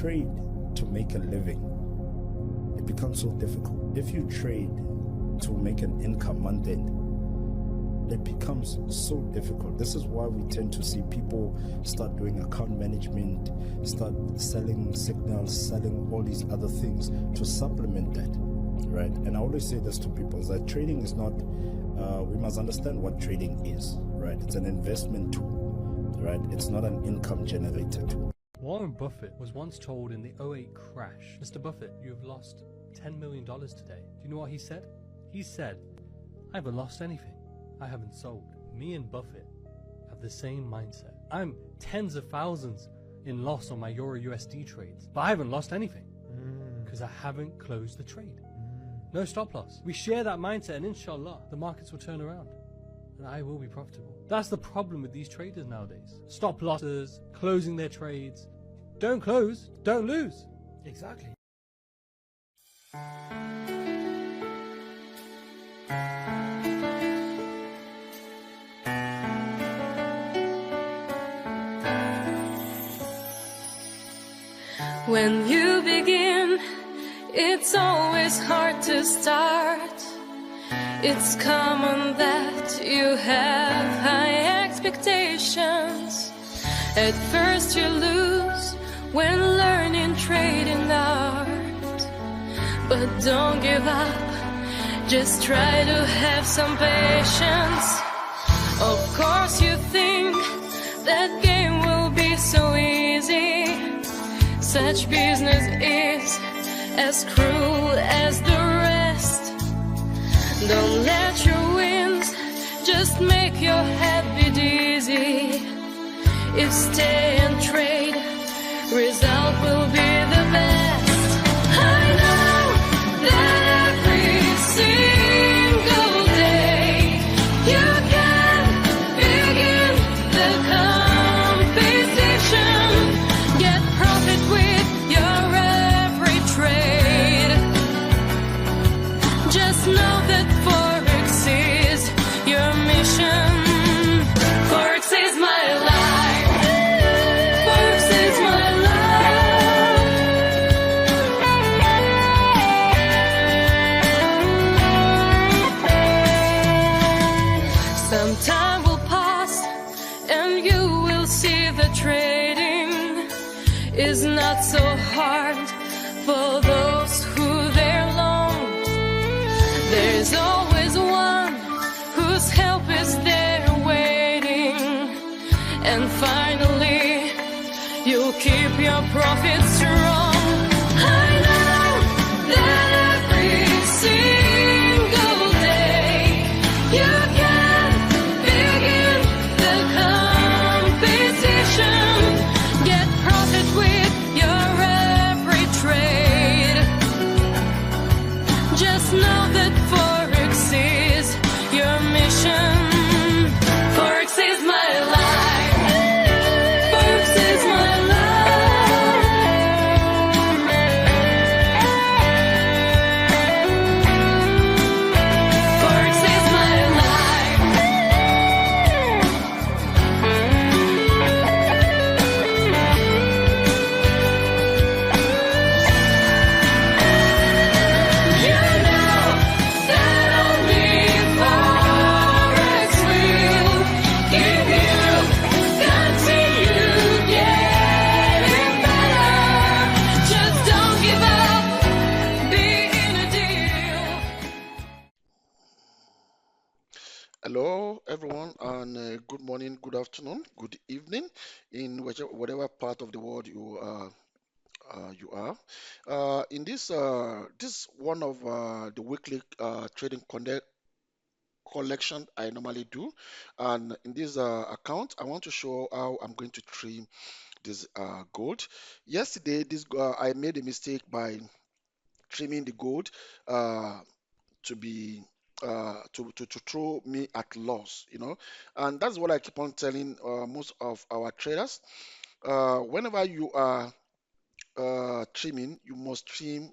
trade to make a living, it becomes so difficult. If you trade to make an income month end, it becomes so difficult. This is why we tend to see people start doing account management, start selling signals, selling all these other things to supplement that, right? And I always say this to people, is that trading is not, we must understand what trading is, right? It's an investment tool, right? It's not an income generator tool. Warren Buffett was once told in the '08 crash, Mr. Buffett, you've lost $10 million today. Do you know what he said? He said, I haven't lost anything. I haven't sold. Me and Buffett have the same mindset. I'm tens of thousands in loss on my Euro USD trades, but I haven't lost anything because I haven't closed the trade. No stop loss. We share that mindset, and inshallah, the markets will turn around and I will be profitable. That's the problem with these traders nowadays. Stop losses, closing their trades. Don't close, don't lose. Exactly. When you begin, it's always hard to start. It's common that you have high expectations. At first you lose when learning trading art. But don't give up, just try to have some patience. Of course you think that game will be so easy. Such business is as cruel as the rest. Don't let your wins just make your head be dizzy. If stay and trade, result will be the best. I know that every single day you can begin the competition. Get profit with your every trade. Just know that Forex is your mission. Forex is my life. Forex is my life. Some time will pass and you will see the trading is not so hard for those who they're long. There's always one whose help is there waiting. And finally, you'll keep your profits strong. I know that every single day you can begin the competition. Get profit with your every trade. Just know that Forex is your mission. Forex is my life. Forex is my life. Forex is my life. You know that only Forex will give you continue getting better. Just don't give up, be in a deal. Hello, everyone, and good morning, good afternoon, good evening, in whatever part of the world you are. In this one of the weekly trading collection I normally do, and in this account, I want to show how I'm going to trim this gold. Yesterday, I made a mistake by trimming the gold to be to throw me at loss, and that's what I keep on telling most of our traders. Whenever you are trimming, you must trim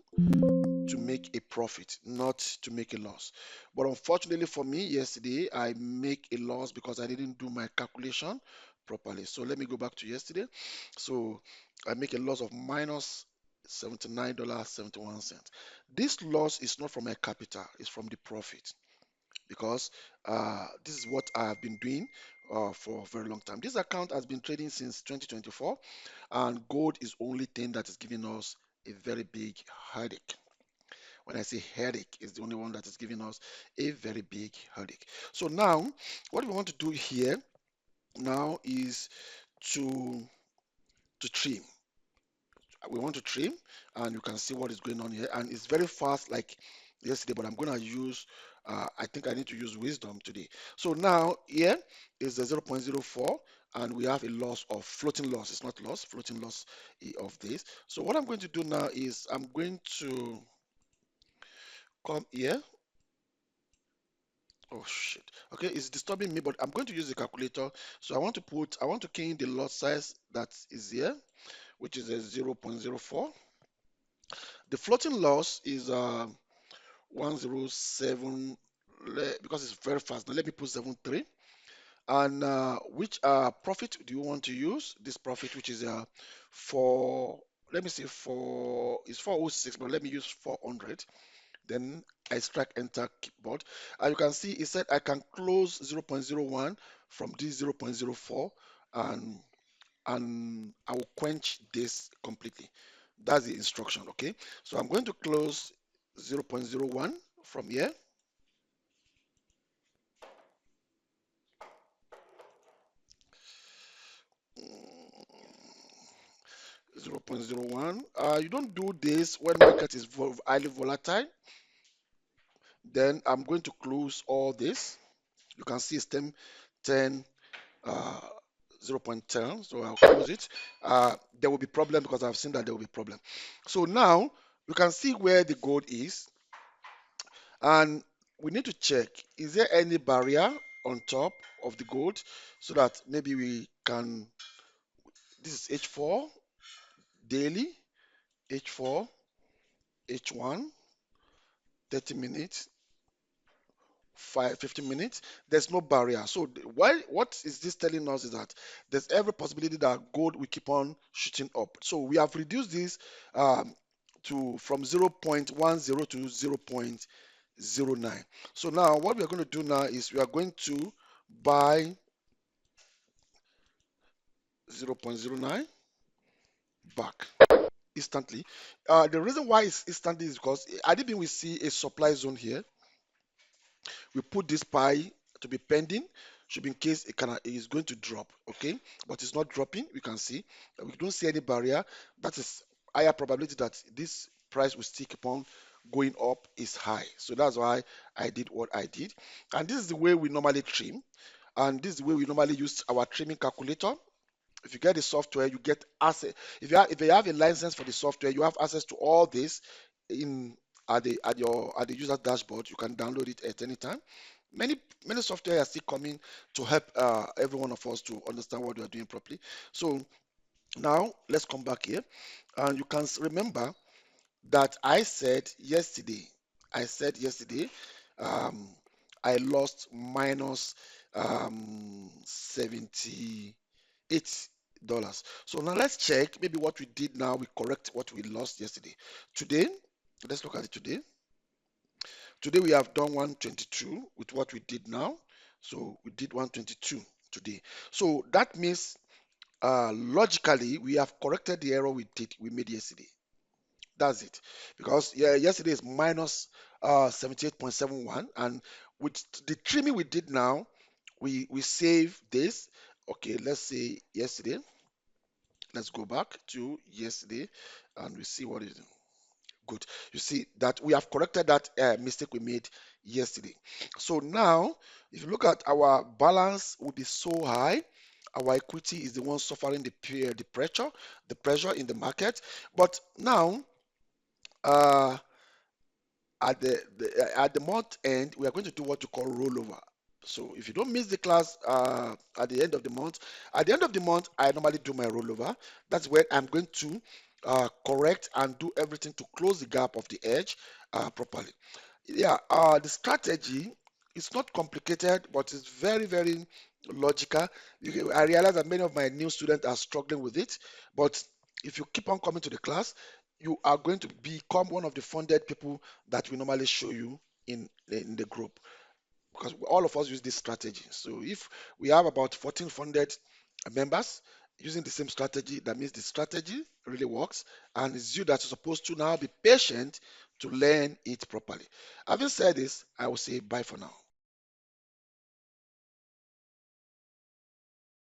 to make a profit, not to make a loss. But unfortunately for me, yesterday I make a loss because I didn't do my calculation properly. So let me go back to yesterday. So I make a loss of minus $79.71. This loss is not from my capital, it's from the profit, because this is what I have been doing for a very long time. This account has been trading since 2024, and gold is only thing that is giving us a very big headache. When I say headache, it's the only one that is giving us a very big headache. So now, what we want to do here now is to trim. We want to trim, and you can see what is going on here, and it's very fast like yesterday, but I'm going to use I think I need to use wisdom today. So now here is the 0.04, and we have a loss of floating loss. It's not loss, floating loss of this. So what I'm going to do now is I'm going to come here. Oh shit. Okay, it's disturbing me, but I'm going to use the calculator. So I want to key in the lot size that is here, which is a 0.04. The floating loss is 107, because it's very fast. Now let me put 73. And which profit do you want to use? This profit, which is for, let me say for, it's 406, but let me use 400. Then I strike enter keyboard. And you can see it said I can close 0.01 from this 0.04, and I will quench this completely. That's the instruction, okay? So I'm going to close 0.01 from here. 0.01. You don't do this when market is highly volatile. Then I'm going to close all this. You can see it's 10, uh, 0.10. So I'll close it. There will be problem because I've seen that there will be problem. So now you can see where the gold is, and we need to check, is there any barrier on top of the gold, so that maybe we can, this is H4 daily, H4, H1, 30 minutes, 15 minutes. There's no barrier. So why, what is this telling us is that there's every possibility that gold will keep on shooting up. So we have reduced this to from 0.10 to 0.09. So now what we are going to do now is we are going to buy 0.09 back instantly. The reason why it's instantly is because I didn't we see a supply zone here. We put this pie to be pending, should be in case it is going to drop, okay? But it's not dropping. We can see we don't see any barrier. That is higher probability that this price will still keep on going up is high. So that's why I did what I did. And this is the way we normally trim. And this is the way we normally use our trimming calculator. If you get the software, you get access. If you have a license for the software, you have access to all this in at the user dashboard. You can download it at any time. Many software are still coming to help every one of us to understand what we are doing properly. So now let's come back here, and you can remember that I said yesterday, um, I lost minus $78. So now let's check maybe what we did now. We correct what we lost yesterday. Today, let's look at it today. Today we have done 122 with what we did now. So we did 122 today. So that means logically we have corrected the error we made yesterday. That's it. Because yeah, yesterday is minus 78.71, and with the trimming we did now, we save this. Okay, let's say yesterday. Let's go back to yesterday, and we see what is good. You see that we have corrected that mistake we made yesterday. So now, if you look at our balance, will be so high. Our equity is the one suffering the pressure in the market. But now, uh, at the month end, we are going to do what you call rollover. So if you don't miss the class at the end of the month, I normally do my rollover. That's where I'm going to correct and do everything to close the gap of the edge properly. Yeah, the strategy It's not complicated, but it's very, very logical. I realize that many of my new students are struggling with it, but if you keep on coming to the class, you are going to become one of the funded people that we normally show you in the group, because all of us use this strategy. So if we have about 14 funded members using the same strategy, that means the strategy really works, and it's you that are supposed to now be patient to learn it properly. Having said this, I will say bye for now.